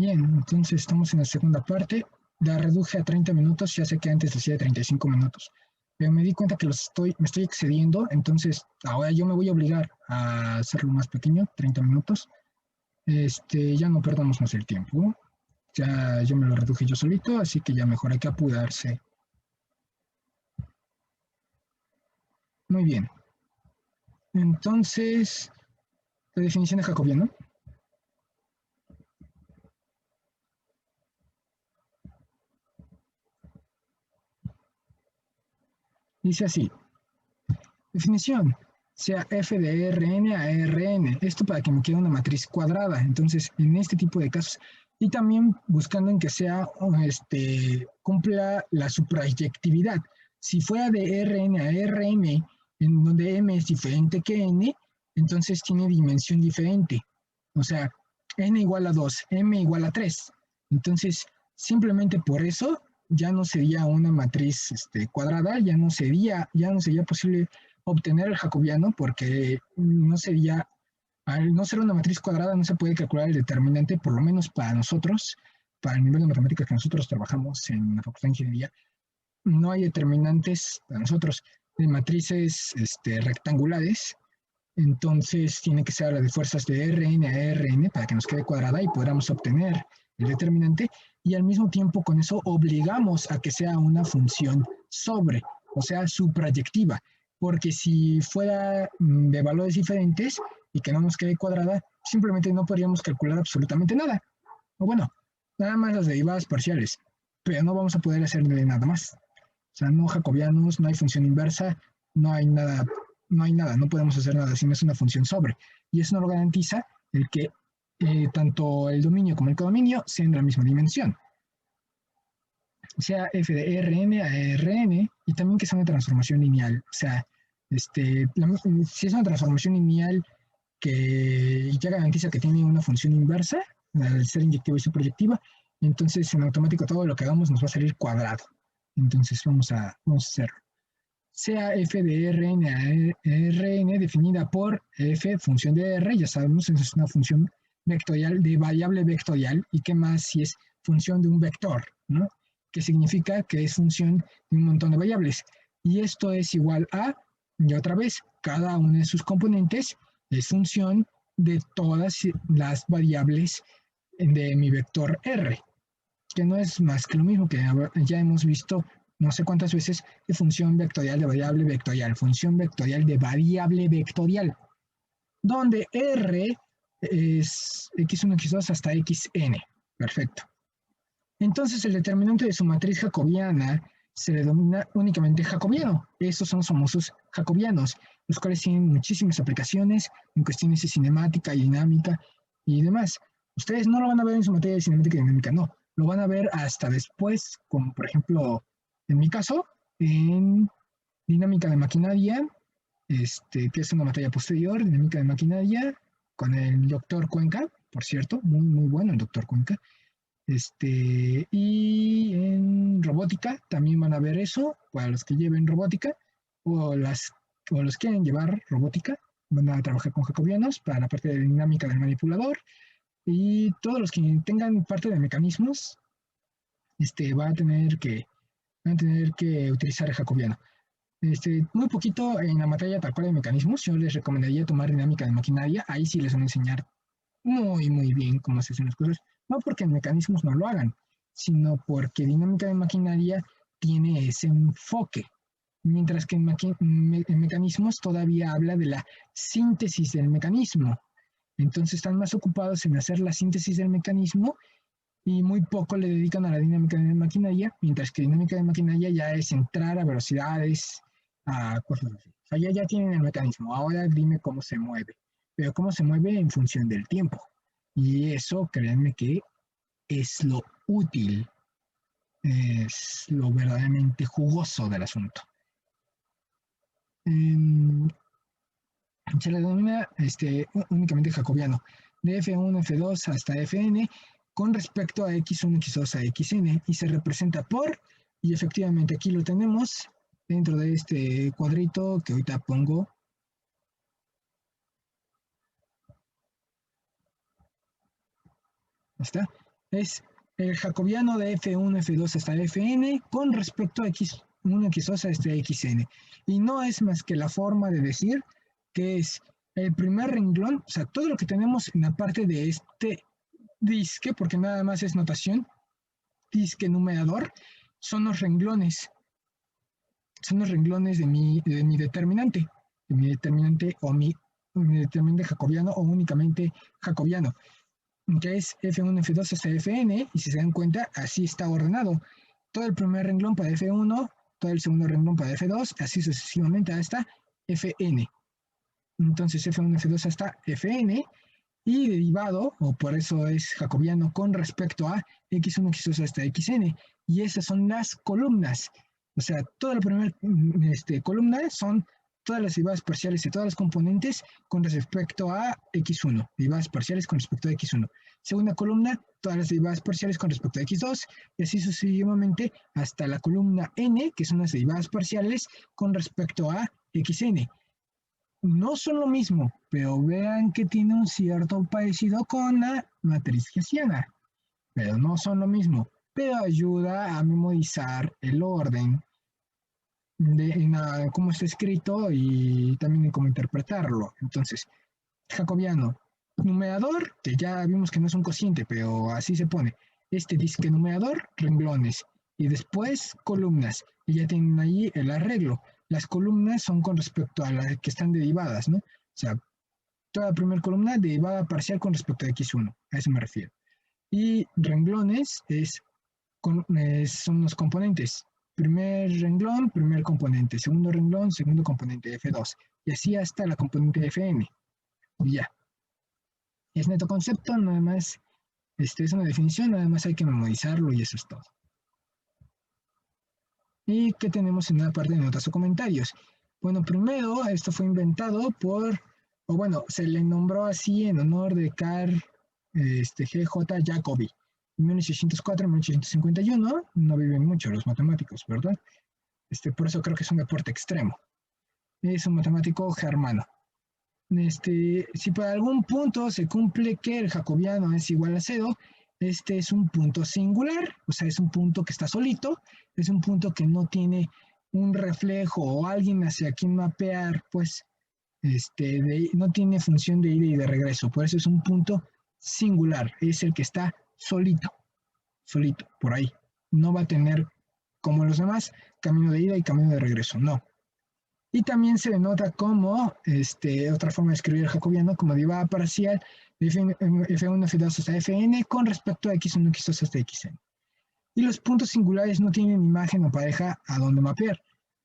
Bien, entonces estamos en la segunda parte. La reduje a 30 minutos, ya sé que antes decía de 35 minutos, pero me di cuenta que me estoy excediendo, entonces ahora yo me voy a obligar a hacerlo más pequeño, 30 minutos. Ya no perdamos más el tiempo. Ya yo me lo reduje yo solito, así que ya mejor hay que apurarse. Muy bien. Entonces, la definición de jacobiano. Dice así, definición, sea f de Rn a Rn. Esto para que me quede una matriz cuadrada. Entonces, en este tipo de casos, y también buscando en que sea, cumpla la suprayectividad. Si fuera de Rn a Rm, en donde m es diferente que n, entonces tiene dimensión diferente. O sea, n igual a 2, m igual a 3. Entonces, simplemente por eso ya no sería una matriz cuadrada, ya no sería posible obtener el jacobiano porque no sería, al no ser una matriz cuadrada no se puede calcular el determinante, por lo menos para nosotros, para el nivel de matemáticas que nosotros trabajamos en la Facultad de Ingeniería, no hay determinantes para nosotros de matrices rectangulares, entonces tiene que ser la de fuerzas de Rn a Rn para que nos quede cuadrada y podamos obtener el determinante, y al mismo tiempo con eso obligamos a que sea una función sobre, o sea, suprayectiva, porque si fuera de valores diferentes y que no nos quede cuadrada, simplemente no podríamos calcular absolutamente nada. O bueno, nada más las derivadas parciales, pero no vamos a poder hacerle nada más. O sea, no jacobianos, no hay función inversa, no hay nada, no podemos hacer nada si no es una función sobre. Y eso no lo garantiza el que tanto el dominio como el codominio sean de la misma dimensión. Sea f de Rn a Rn, y también que sea una transformación lineal. O sea, si es una transformación lineal que ya garantiza que tiene una función inversa, al ser inyectiva y superyectiva, entonces en automático todo lo que hagamos nos va a salir cuadrado. Entonces vamos a hacerlo. Sea f de Rn a Rn definida por f función de R, ya sabemos, es una función vectorial de variable vectorial, y qué más si es función de un vector, ¿no? Que significa que es función de un montón de variables. Y esto es igual a, y otra vez, cada una de sus componentes es función de todas las variables de mi vector R, que no es más que lo mismo que ya hemos visto no sé cuántas veces, de función vectorial de variable vectorial, función vectorial de variable vectorial, donde R es x1, x2 hasta xn. Perfecto. Entonces el determinante de su matriz jacobiana se le denomina únicamente jacobiano. Estos son los famosos jacobianos, los cuales tienen muchísimas aplicaciones en cuestiones de cinemática y dinámica y demás. Ustedes no lo van a ver en su materia de cinemática y dinámica, no. Lo van a ver hasta después, como por ejemplo, en mi caso, en dinámica de maquinaria, que es una materia posterior, dinámica de maquinaria, con el doctor Cuenca, por cierto, muy, muy bueno el doctor Cuenca. Y en robótica también van a ver eso, para los que lleven robótica o, o los que quieren llevar robótica, van a trabajar con jacobianos para la parte de dinámica del manipulador, y todos los que tengan parte de mecanismos van a tener que utilizar el jacobiano. Muy poquito en la materia tal cual de mecanismos, yo les recomendaría tomar dinámica de maquinaria, ahí sí les van a enseñar muy, muy bien cómo se hacen las cosas, no porque en mecanismos no lo hagan, sino porque dinámica de maquinaria tiene ese enfoque, mientras que en mecanismos todavía habla de la síntesis del mecanismo. Entonces están más ocupados en hacer la síntesis del mecanismo y muy poco le dedican a la dinámica de maquinaria, mientras que dinámica de maquinaria ya es entrar a velocidades, a cosas así. O sea, ya tienen el mecanismo, ahora dime cómo se mueve, pero cómo se mueve en función del tiempo. Y eso, créanme que es lo útil, es lo verdaderamente jugoso del asunto. Se le denomina únicamente jacobiano, de F1, F2 hasta Fn, con respecto a x1, x2 a xn, y se representa por, y efectivamente aquí lo tenemos dentro de este cuadrito que ahorita pongo. Está. Es el jacobiano de F1, F2 hasta Fn con respecto a X1, X2 hasta Xn. Y no es más que la forma de decir que es el primer renglón, o sea, todo lo que tenemos en la parte de este disque, porque nada más es notación, disque numerador, son los renglones. Son los renglones de mi determinante. De mi determinante o mi determinante jacobiano o únicamente jacobiano, que es F1, F2 hasta Fn, y si se dan cuenta, así está ordenado. Todo el primer renglón para F1, todo el segundo renglón para F2, así sucesivamente hasta Fn. Entonces F1, F2 hasta Fn, y derivado, o por eso es jacobiano con respecto a X1, X2 hasta Xn, y esas son las columnas. O sea, toda la primera columna son todas las derivadas parciales de todas las componentes con respecto a X1, derivadas parciales con respecto a X1. Segunda columna, todas las derivadas parciales con respecto a X2, y así sucesivamente hasta la columna N, que son las derivadas parciales con respecto a Xn. No son lo mismo, pero vean que tiene un cierto parecido con la matriz hessiana, pero no son lo mismo, pero ayuda a memorizar el orden de cómo está escrito y también en cómo interpretarlo. Entonces, jacobiano, numerador, que ya vimos que no es un cociente, pero así se pone. Este disque numerador, renglones, y después columnas, y ya tienen ahí el arreglo. Las columnas son con respecto a las que están derivadas, ¿no? O sea, toda primera columna derivada parcial con respecto a X1, a eso me refiero. Y renglones son los componentes. Primer renglón, primer componente. Segundo renglón, segundo componente, F2. Y así hasta la componente Fn. Y ya. Es neto concepto, nada más. Es una definición, nada más hay que memorizarlo y eso es todo. ¿Y qué tenemos en la parte de notas o comentarios? Bueno, primero, esto fue inventado o bueno, se le nombró así en honor de Carl G.J. Jacobi. En 1804, 1851, no viven mucho los matemáticos, ¿verdad? Por eso creo que es un deporte extremo. Es un matemático germano. Si por algún punto se cumple que el jacobiano es igual a 0, este es un punto singular, o sea, es un punto que está solito, es un punto que no tiene un reflejo o alguien hacia quien mapear, pues, no tiene función de ida y de regreso, por eso es un punto singular, es el que está solito, por ahí. No va a tener, como los demás, camino de ida y camino de regreso, no. Y también se denota como, otra forma de escribir el jacobiano, como derivada parcial de F1, F2 hasta Fn con respecto a X1, X2 hasta Xn. Y los puntos singulares no tienen imagen o pareja a donde mapear.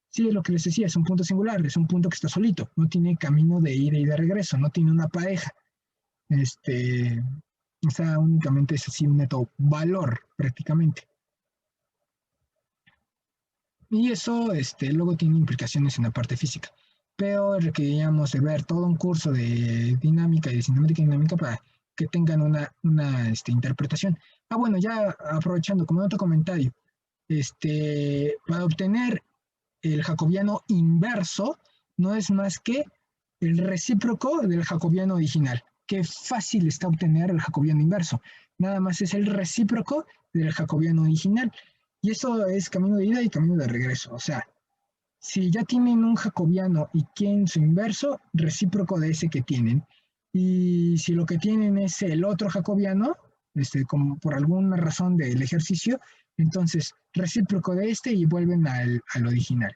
Sí, es lo que les decía, es un punto singular, es un punto que está solito, no tiene camino de ida y de regreso, no tiene una pareja. O sea, únicamente es así un neto valor, prácticamente. Y eso luego tiene implicaciones en la parte física. Pero requeriríamos de ver todo un curso de dinámica y de cinemática dinámica para que tengan una interpretación. Ah, bueno, ya aprovechando como otro comentario, para obtener el jacobiano inverso no es más que el recíproco del jacobiano original. Qué fácil está obtener el jacobiano inverso. Nada más es el recíproco del jacobiano original. Y eso es camino de ida y camino de regreso. O sea, si ya tienen un jacobiano y quieren su inverso, recíproco de ese que tienen. Y si lo que tienen es el otro jacobiano, como por alguna razón del ejercicio, entonces recíproco de y vuelven al original.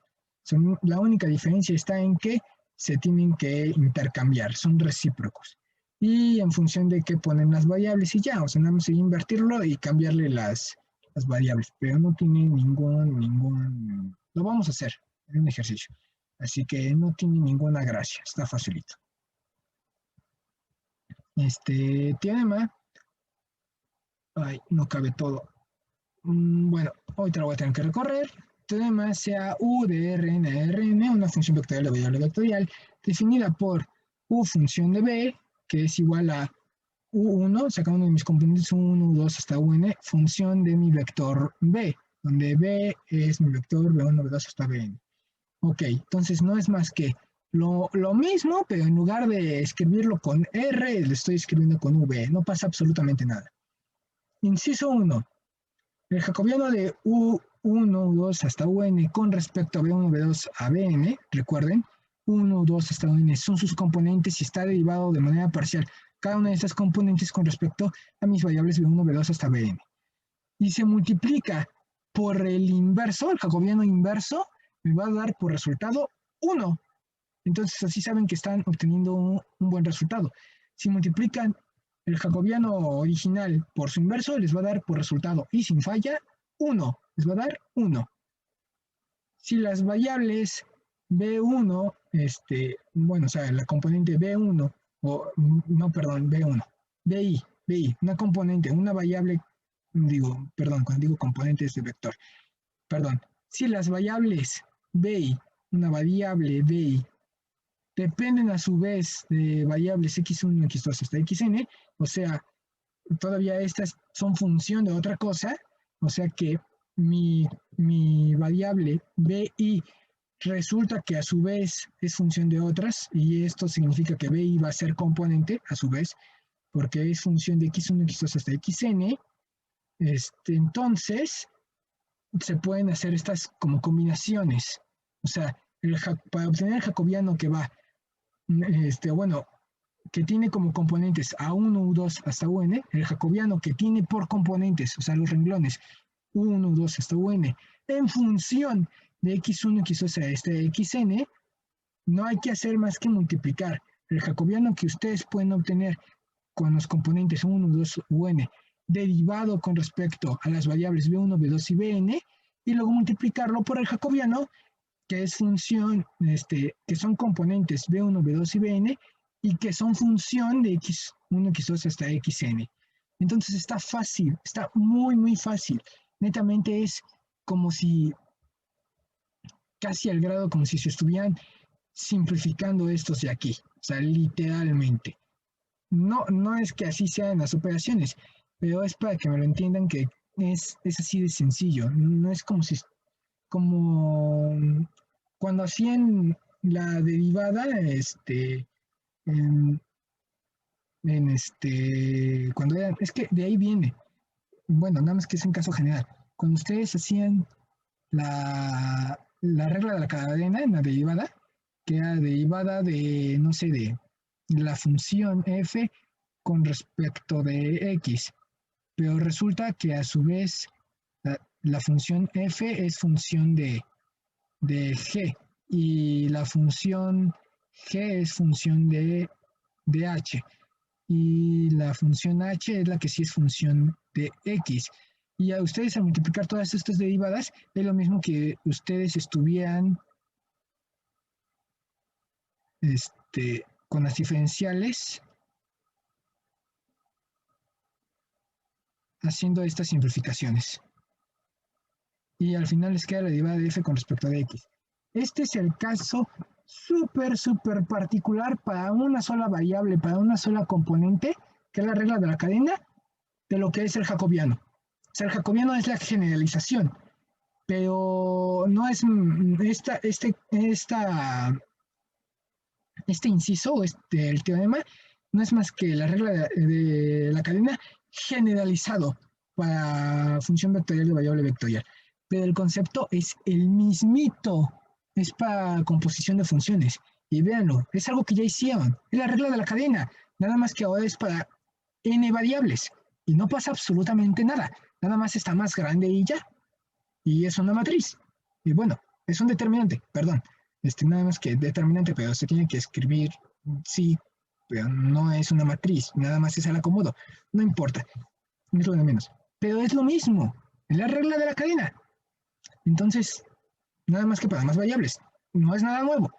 La única diferencia está en que se tienen que intercambiar, son recíprocos. Y en función de qué ponen las variables y ya, o sea, nada más invertirlo y cambiarle las variables, pero no tiene ningún, lo vamos a hacer en un ejercicio, así que no tiene ninguna gracia, está facilito. Teorema, ay, no cabe todo. Bueno, hoy te lo voy a tener que recorrer. Teorema sea U de Rn a Rn, una función vectorial de variable vectorial, definida por U función de B, que es igual a U1, sacando de mis componentes U1, U2 hasta UN, función de mi vector B, donde B es mi vector B1, B2 hasta Bn. Ok, entonces no es más que lo mismo, pero en lugar de escribirlo con R, lo estoy escribiendo con V, no pasa absolutamente nada. Inciso 1. El jacobiano de U1, U2 hasta UN con respecto a B1, B2 a Bn, recuerden, U1, U2 hasta UN son sus componentes y está derivado de manera parcial cada una de estas componentes con respecto a mis variables B1, B2 hasta Bn. Y se multiplica por el inverso, el jacobiano inverso, me va a dar por resultado 1. Entonces así saben que están obteniendo un buen resultado. Si multiplican el jacobiano original por su inverso, les va a dar por resultado, y sin falla, 1. Les va a dar 1. Si las variables B1, bueno, o sea, la componente B1, o no, perdón, B1, BI, una componente, una variable, cuando digo componentes de vector, perdón, si las variables BI, una variable BI, dependen a su vez de variables x1, x2 hasta xn, o sea, todavía estas son función de otra cosa, o sea que mi variable BI resulta que a su vez es función de otras, y esto significa que BI va a ser componente a su vez, porque es función de x1, x2 hasta xn, entonces se pueden hacer estas como combinaciones, o sea, para obtener el jacobiano que va, bueno, que tiene como componentes A1, U2 hasta UN, el jacobiano que tiene por componentes, o sea, los renglones U1, U2 hasta UN, en función de x1, x2 hasta xn, no hay que hacer más que multiplicar el jacobiano que ustedes pueden obtener con los componentes 1, 2, UN, derivado con respecto a las variables B1, B2 y Bn, y luego multiplicarlo por el jacobiano, que es función, que son componentes B1, B2 y Bn, y que son función de x1, x2 hasta xn. Entonces está fácil, está muy, muy fácil. Netamente es como si, casi al grado como si se estuvieran simplificando estos de aquí, o sea, literalmente. No es que así sean las operaciones, pero es para que me lo entiendan que es así de sencillo. No es como si, como cuando hacían la derivada, en, cuando eran, es que de ahí viene, bueno, nada más que es en caso general, cuando ustedes hacían la regla de la cadena en la derivada, que era derivada de, no sé, de la función f con respecto de x, pero resulta que a su vez la función f es función de g, y la función g es función de h, y la función h es la que sí es función de x. Y a ustedes al multiplicar todas estas derivadas es lo mismo que ustedes estuvieran con las diferenciales haciendo estas simplificaciones. Y al final les queda la derivada de f con respecto a x. Este es el caso súper particular para una sola variable, para una sola componente, que es la regla de la cadena, de lo que es el jacobiano. O sea, el jacobiano es la generalización, pero no es este inciso, el teorema, no es más que la regla de la cadena generalizado para función vectorial de variable vectorial. Pero el concepto es el mismito, es para composición de funciones. Y véanlo, es algo que ya hicieron, es la regla de la cadena, nada más que ahora es para n variables, y no pasa absolutamente nada, nada más está más grande y ya, y es una matriz. Y bueno, es un determinante, perdón, nada más que determinante, pero se tiene que escribir, sí, pero no es una matriz, nada más es el acomodo, no importa, es lo de menos. Pero es lo mismo, es la regla de la cadena. Entonces, nada más que para más variables, no es nada nuevo.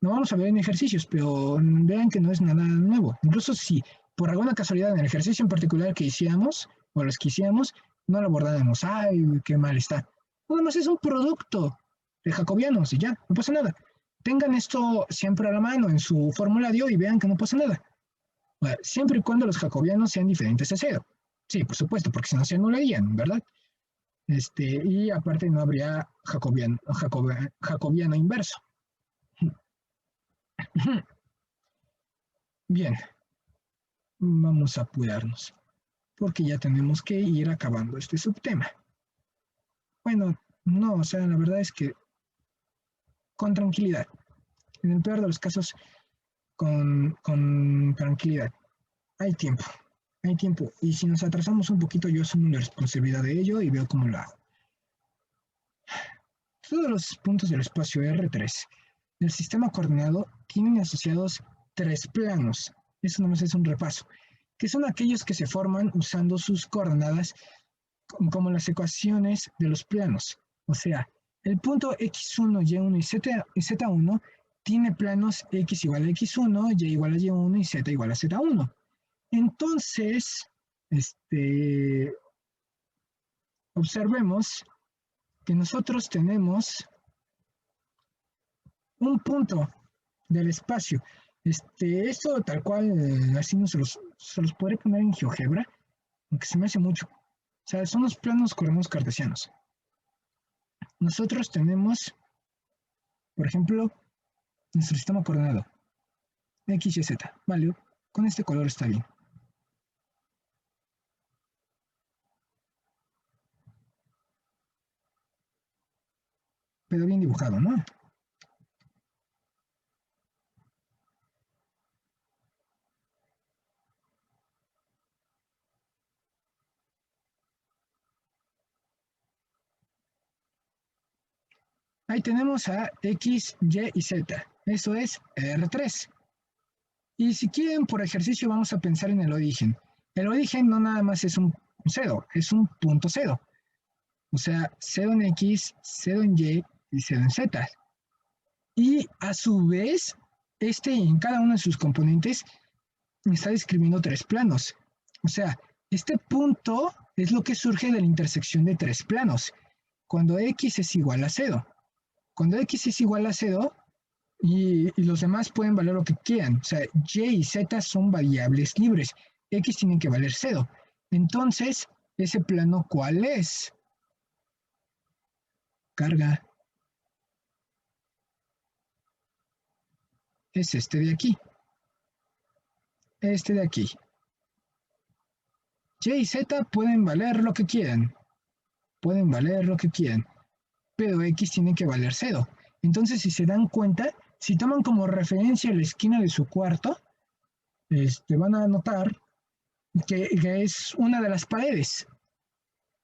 No vamos a ver en ejercicios, pero vean que no es nada nuevo. Incluso si por alguna casualidad en el ejercicio en particular que hiciéramos, o los que hiciéramos, no lo abordáramos. ¡Ay, qué mal está! Nada más es un producto de jacobianos y ya, no pasa nada. Tengan esto siempre a la mano en su formulario y vean que no pasa nada. Bueno, siempre y cuando los jacobianos sean diferentes a cero. Sí, por supuesto, porque si no se anularían, ¿verdad? Y aparte no habría jacobiano inverso. Bien, vamos a apurarnos. porque ya tenemos que ir acabando este subtema. Bueno, no, o sea, la verdad es que con tranquilidad. En el peor de los casos, con tranquilidad. Hay tiempo, hay tiempo. Y si nos atrasamos un poquito, yo asumo la responsabilidad de ello y veo cómo lo hago. Todos los puntos del espacio R3 del sistema coordenado tienen asociados tres planos. Eso nomás es un repaso, que son aquellos que se forman usando sus coordenadas como las ecuaciones de los planos. O sea, el punto x1, y1 y z1 tiene planos x igual a x1, y igual a y1 y z igual a z1. Entonces, observemos que nosotros tenemos un punto del espacio. Esto tal cual, así no se los podré poner en GeoGebra, aunque se me hace mucho. O sea, son los planos coordenados cartesianos. Nosotros tenemos, por ejemplo, nuestro sistema coordenado, x y z. Vale, con este color está bien. Pero bien dibujado, ¿no? Ahí tenemos a x, y y z. Eso es R3. Y si quieren, por ejercicio, vamos a pensar en el origen. El origen no nada más es un cero, es un punto cero. O sea, 0 en x, 0 en y y 0 en z. Y a su vez, en cada uno de sus componentes está describiendo tres planos. O sea, este punto es lo que surge de la intersección de tres planos. Cuando x es igual a 0. Cuando x es igual a 0, y los demás pueden valer lo que quieran. O sea, y y z son variables libres. X tienen que valer 0. Entonces, ¿ese plano cuál es? Carga. Es este de aquí. Este de aquí. Y y z pueden valer lo que quieran. Pueden valer lo que quieran. Pero x tiene que valer 0. Entonces, si se dan cuenta, si toman como referencia la esquina de su cuarto, van a notar que es una de las paredes.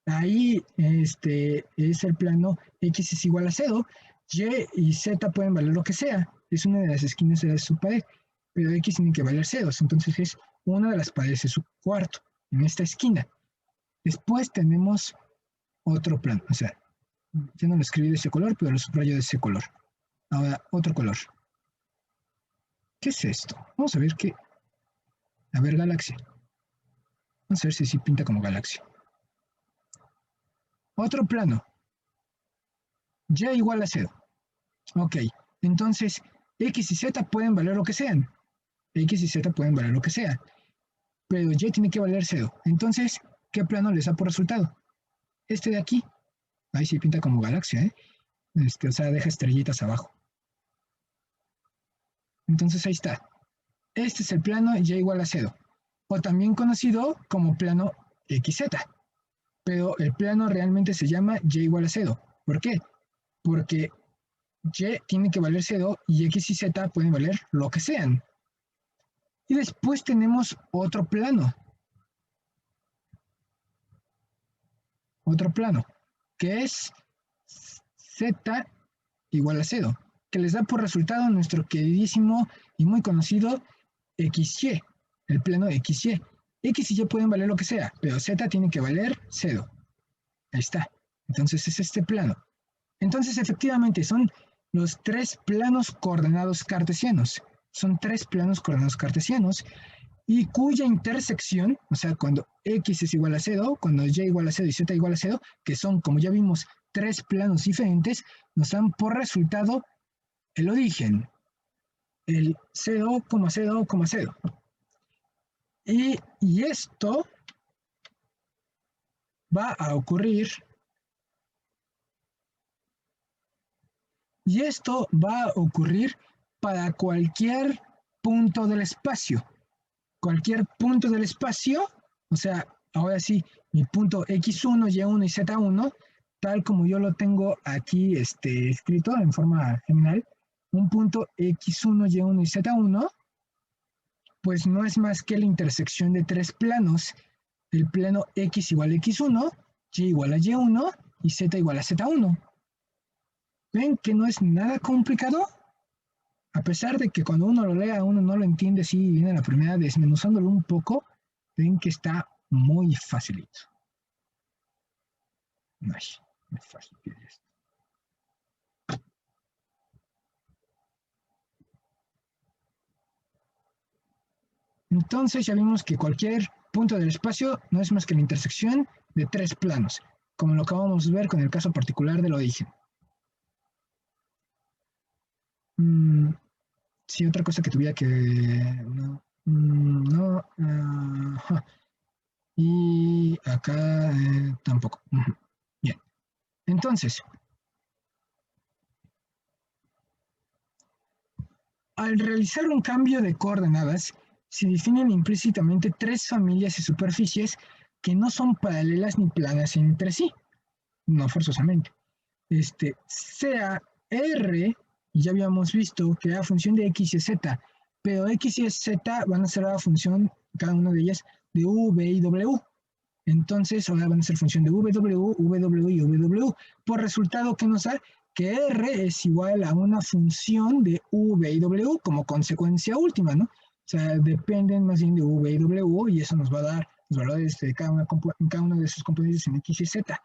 Ahí es el plano x es igual a 0, y y z pueden valer lo que sea, es una de las esquinas de su pared, pero x tiene que valer 0, entonces es una de las paredes de su cuarto, en esta esquina. Después tenemos otro plano, o sea, yo no lo escribí de ese color, pero lo subrayo de ese color. Ahora, otro color. ¿Qué es esto? Vamos a ver qué. A ver, galaxia. Vamos a ver si sí pinta como galaxia. Otro plano. Y igual a 0. Ok, entonces x y z pueden valer lo que sean. X y z pueden valer lo que sea. Pero y tiene que valer 0. Entonces, ¿qué plano les da por resultado? Este de aquí. Ahí sí pinta como galaxia, ¿eh? O sea, deja estrellitas abajo. Entonces ahí está. Este es el plano y igual a 0. O también conocido como plano XZ. Pero el plano realmente se llama y igual a 0. ¿Por qué? Porque y tiene que valer 0 y x y z pueden valer lo que sean. Y después tenemos otro plano. Otro plano, que es z igual a 0, que les da por resultado nuestro queridísimo y muy conocido XY, el plano XY. X y Y pueden valer lo que sea, pero Z tiene que valer 0. Ahí está. Entonces es este plano. Entonces efectivamente son los tres planos coordenados cartesianos. Son tres planos coordenados cartesianos y cuya intersección, o sea, cuando x es igual a 0, cuando y igual a 0 y z igual a 0, que son, como ya vimos, tres planos diferentes, nos dan por resultado el origen, el 0,0,0. Y esto va a ocurrir, para cualquier punto del espacio. Cualquier punto del espacio, o sea, ahora sí, mi punto X1, Y1 y Z1, tal como yo lo tengo aquí escrito en forma general, un punto X1, Y1 y Z1, pues no es más que la intersección de tres planos. El plano X igual a X1, Y igual a Y1 y Z igual a Z1. ¿Ven que no es nada complicado? A pesar de que cuando uno lo lea uno no lo entiende, sí viene la primera desmenuzándolo un poco, ven que está muy facilito. Ay, muy fácil que es. Entonces ya vimos que cualquier punto del espacio no es más que la intersección de tres planos, como lo acabamos de ver con el caso particular del origen. Sí, otra cosa que tuviera que... No, no y acá tampoco. Bien, entonces, al realizar un cambio de coordenadas, se definen implícitamente tres familias de superficies que no son paralelas ni planas entre sí, no forzosamente. Sea R, ya habíamos visto que era función de X y Z, pero X y Z van a ser la función, cada una de ellas, de U, V y W. Entonces ahora van a ser función de W, W y W. Por resultado, ¿qué nos da? Que R es igual a una función de V y W como consecuencia última, ¿no? O sea, dependen más bien de V y W y eso nos va a dar los valores de cada una de sus componentes en X y Z.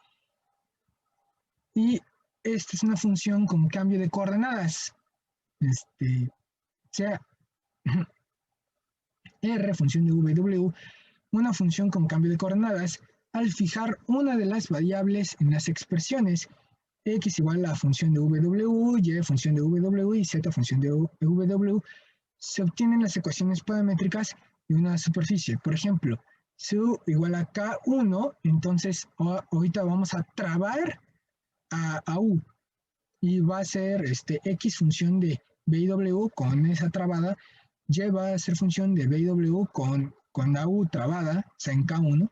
Y esta es una función con cambio de coordenadas. Sea R, función de V y W, una función con cambio de coordenadas, al fijar una de las variables en las expresiones x igual a función de w, y función de w y z función de w, se obtienen las ecuaciones paramétricas de una superficie. Por ejemplo, su igual a k1, entonces ahorita vamos a trabar a u, y va a ser x función de b y w con esa trabada, y va a ser función de b y w con la u trabada, o sea, en k1,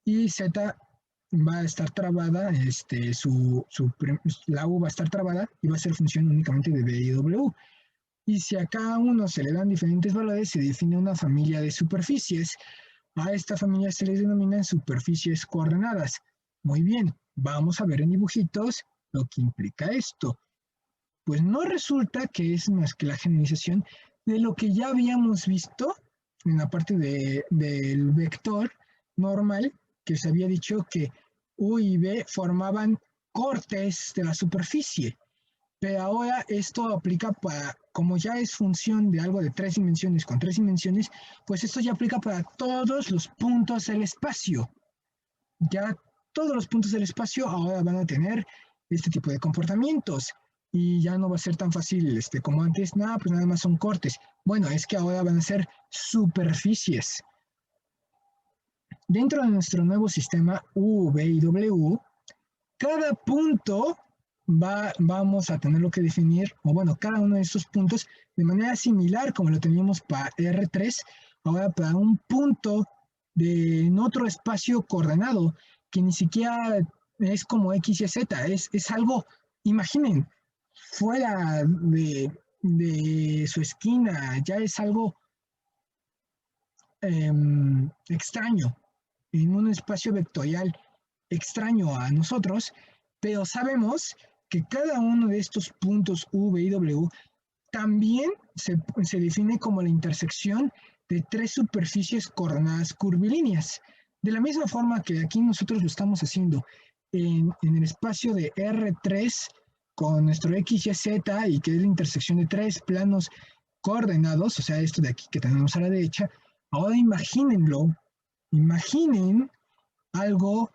y z va a estar trabada, la u va a estar trabada y va a ser función únicamente de b y w. Y si a cada uno se le dan diferentes valores, se define una familia de superficies. A esta familia se les denominan superficies coordenadas. Muy bien, vamos a ver en dibujitos lo que implica esto. Pues no resulta que es más que la generalización de lo que ya habíamos visto en la parte del vector normal, que se había dicho que U y B formaban cortes de la superficie. Pero ahora esto aplica para, como ya es función de algo de tres dimensiones con tres dimensiones, pues esto ya aplica para todos los puntos del espacio. Ya todos los puntos del espacio ahora van a tener este tipo de comportamientos y ya no va a ser tan fácil como antes, nada, pues nada más son cortes. Bueno, es que ahora van a ser superficies. Dentro de nuestro nuevo sistema U, V y W, cada punto vamos a tenerlo que definir, o bueno, cada uno de estos puntos de manera similar como lo teníamos para R3, ahora para un punto en otro espacio coordenado, que ni siquiera es como X y Z, es algo, imaginen, fuera de su esquina, ya es algo extraño, en un espacio vectorial extraño a nosotros, pero sabemos que cada uno de estos puntos V y W también se define como la intersección de tres superficies coordenadas curvilíneas. De la misma forma que aquí nosotros lo estamos haciendo en el espacio de R3 con nuestro X, Y, Z, y que es la intersección de tres planos coordenados, o sea, esto de aquí que tenemos a la derecha, ahora imagínenlo, imaginen algo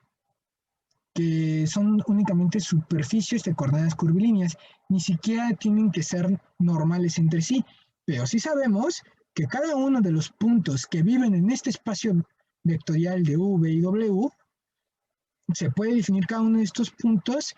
que son únicamente superficies de coordenadas curvilíneas, ni siquiera tienen que ser normales entre sí, pero sí sabemos que cada uno de los puntos que viven en este espacio vectorial de V y W, se puede definir cada uno de estos puntos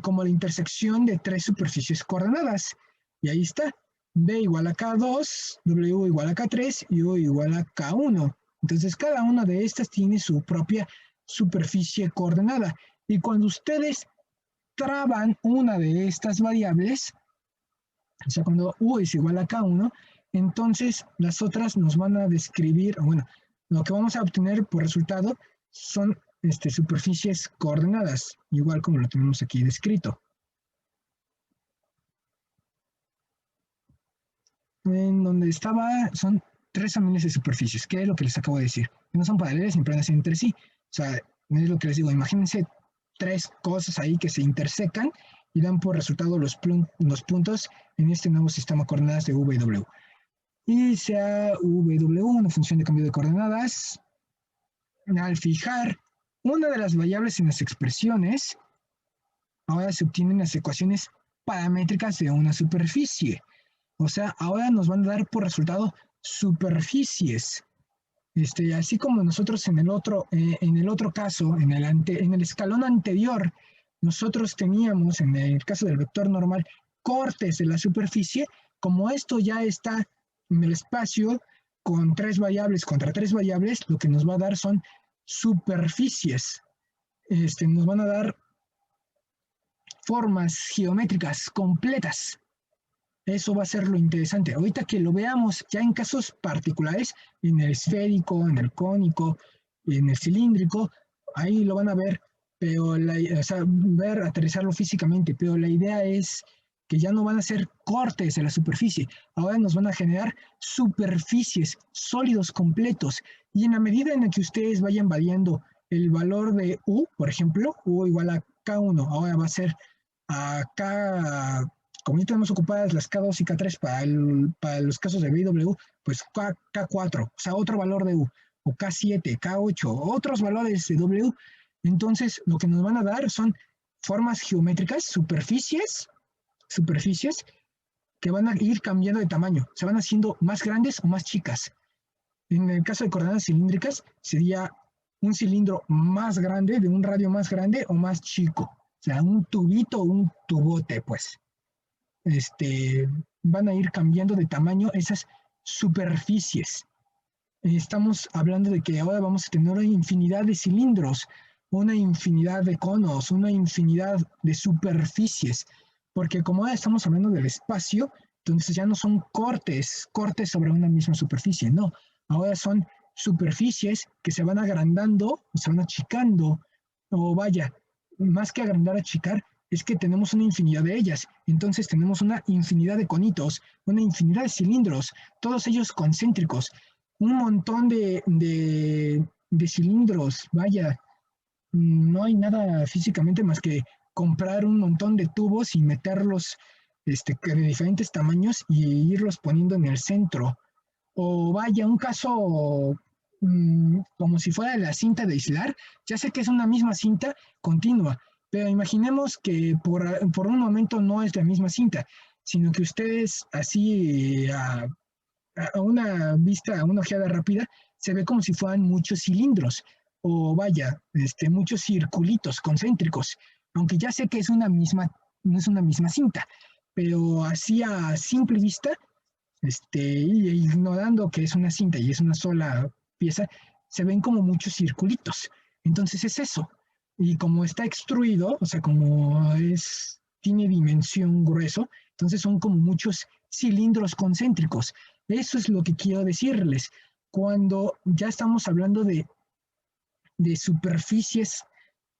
como la intersección de tres superficies coordenadas. Y ahí está, B igual a K2, W igual a K3 y U igual a K1. Entonces, cada una de estas tiene su propia superficie coordenada. Y cuando ustedes traban una de estas variables, o sea, cuando U es igual a K1, entonces las otras nos van a describir, bueno, lo que vamos a obtener por resultado son superficies coordenadas, igual como lo tenemos aquí descrito. En donde estaba, son 3 familias de superficies, que es lo que les acabo de decir. No son paralelas ni planas entre sí. O sea, es lo que les digo, imagínense 3 cosas ahí que se intersecan y dan por resultado los puntos en este nuevo sistema de coordenadas de V y W. Y sea VW una función de cambio de coordenadas, al fijar una de las variables en las expresiones, ahora se obtienen las ecuaciones paramétricas de una superficie. O sea, ahora nos van a dar por resultado superficies. Así como nosotros en el otro caso, en el escalón anterior, nosotros teníamos, en el caso del vector normal, cortes de la superficie, como esto ya está en el espacio con 3 variables contra 3 variables, lo que nos va a dar son superficies. Nos van a dar formas geométricas completas. Eso va a ser lo interesante. Ahorita que lo veamos ya en casos particulares, en el esférico, en el cónico, en el cilíndrico, ahí lo van a ver, pero o sea, aterrizarlo físicamente, pero la idea es que ya no van a ser cortes de la superficie, ahora nos van a generar superficies, sólidos completos, y en la medida en la que ustedes vayan variando el valor de U, por ejemplo, U igual a K1, ahora va a ser a K, como ya tenemos ocupadas las K2 y K3 para los casos de BW, pues K4, o sea, otro valor de U, o K7, K8, otros valores de W. Entonces, lo que nos van a dar son formas geométricas, superficies que van a ir cambiando de tamaño, se van haciendo más grandes o más chicas. En el caso de coordenadas cilíndricas, sería un cilindro más grande, de un radio más grande o más chico. O sea, un tubito o un tubote, pues. Van a ir cambiando de tamaño esas superficies. Estamos hablando de que ahora vamos a tener una infinidad de cilindros, una infinidad de conos, una infinidad de superficies, porque como ahora estamos hablando del espacio, entonces ya no son cortes sobre una misma superficie, no, ahora son superficies que se van agrandando, se van achicando, o vaya, más que agrandar, achicar, es que tenemos una infinidad de ellas. Entonces tenemos una infinidad de conitos, una infinidad de cilindros, todos ellos concéntricos, un montón de cilindros. Vaya, no hay nada físicamente más que comprar un montón de tubos y meterlos de diferentes tamaños y irlos poniendo en el centro. O vaya, un caso como si fuera la cinta de aislar. Ya sé que es una misma cinta continua, pero imaginemos que por un momento no es la misma cinta, sino que ustedes así a una vista, a una ojeada rápida, se ve como si fueran muchos cilindros o vaya, muchos circulitos concéntricos, aunque ya sé que es una misma, no es una misma cinta, pero así a simple vista, ignorando que es una cinta y es una sola pieza, se ven como muchos circulitos. Entonces es eso. Y como está extruido, o sea, tiene dimensión grueso, entonces son como muchos cilindros concéntricos. Eso es lo que quiero decirles. Cuando ya estamos hablando de superficies,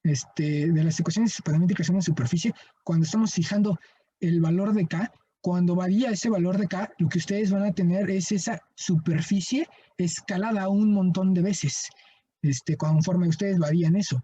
de las ecuaciones paramétricas en una superficie, cuando estamos fijando el valor de K, cuando varía ese valor de K, lo que ustedes van a tener es esa superficie escalada un montón de veces, conforme ustedes varían eso,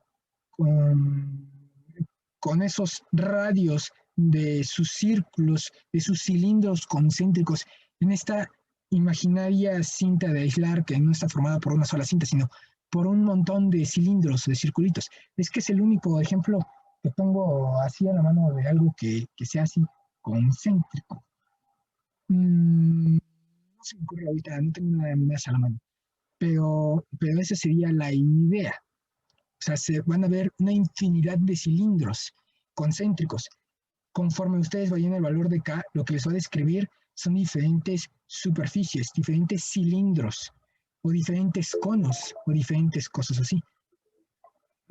con esos radios de sus círculos, de sus cilindros concéntricos, en esta imaginaria cinta de aislar que no está formada por una sola cinta, sino por un montón de cilindros, de circulitos. Es que es el único ejemplo que tengo así a la mano de algo que sea así concéntrico. No se me ocurre ahorita, no tengo nada más a la mano, pero esa sería la idea. O sea, se van a ver una infinidad de cilindros concéntricos. Conforme ustedes vayan el valor de K, lo que les va a describir son diferentes superficies, diferentes cilindros. o diferentes conos, o diferentes cosas así.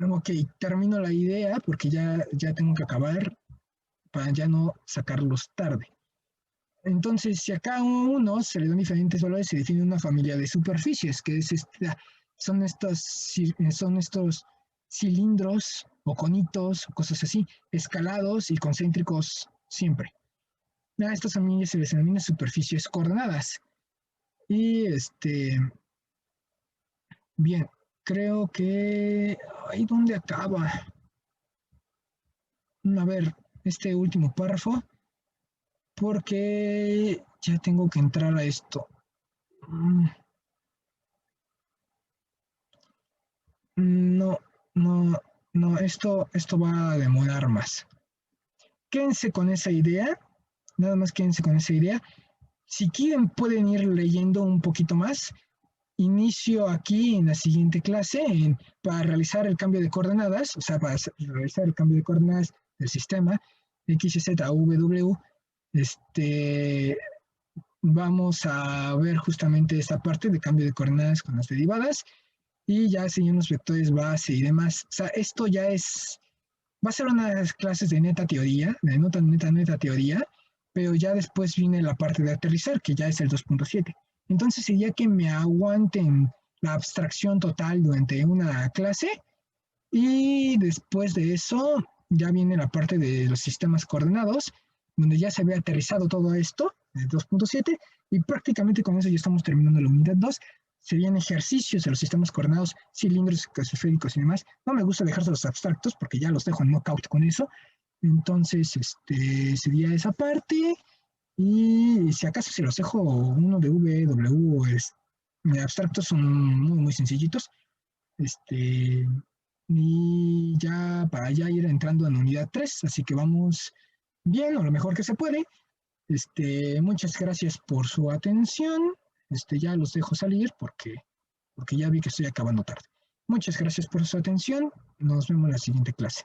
Ok, termino la idea porque ya tengo que acabar para ya no sacarlos tarde. Entonces, si a cada uno se le dan diferentes valores, se define una familia de superficies, que es son estos cilindros o conitos, o cosas así, escalados y concéntricos siempre. A estas familias se les denomina superficies coordenadas. Y bien, creo que ahí donde acaba. A ver, este último párrafo, porque ya tengo que entrar a esto. No, no, no, esto va a demorar más. Quédense con esa idea, nada más quédense con esa idea. Si quieren pueden ir leyendo un poquito más. Inicio aquí en la siguiente clase para realizar el cambio de coordenadas, o sea, para realizar el cambio de coordenadas del sistema X, Z, W, vamos a ver justamente esta parte de cambio de coordenadas con las derivadas y ya seguimos vectores base y demás. O sea, esto ya va a ser unas clases de neta teoría, de neta teoría, pero ya después viene la parte de aterrizar, que ya es el 2.7. Entonces sería que me aguanten la abstracción total durante una clase y después de eso ya viene la parte de los sistemas coordenados, donde ya se había aterrizado todo esto, el 2.7, y prácticamente con eso ya estamos terminando la unidad 2. Serían ejercicios de los sistemas coordenados, cilindros, esféricos y demás. No me gusta dejarse los abstractos porque ya los dejo en knockout con eso. Entonces, sería esa parte. Y si acaso se los dejo uno de V, W, abstractos son muy, muy sencillitos. Y ya para ya ir entrando en unidad 3, así que vamos bien, o lo mejor que se puede. Muchas gracias por su atención. Ya los dejo salir porque ya vi que estoy acabando tarde. Muchas gracias por su atención. Nos vemos en la siguiente clase.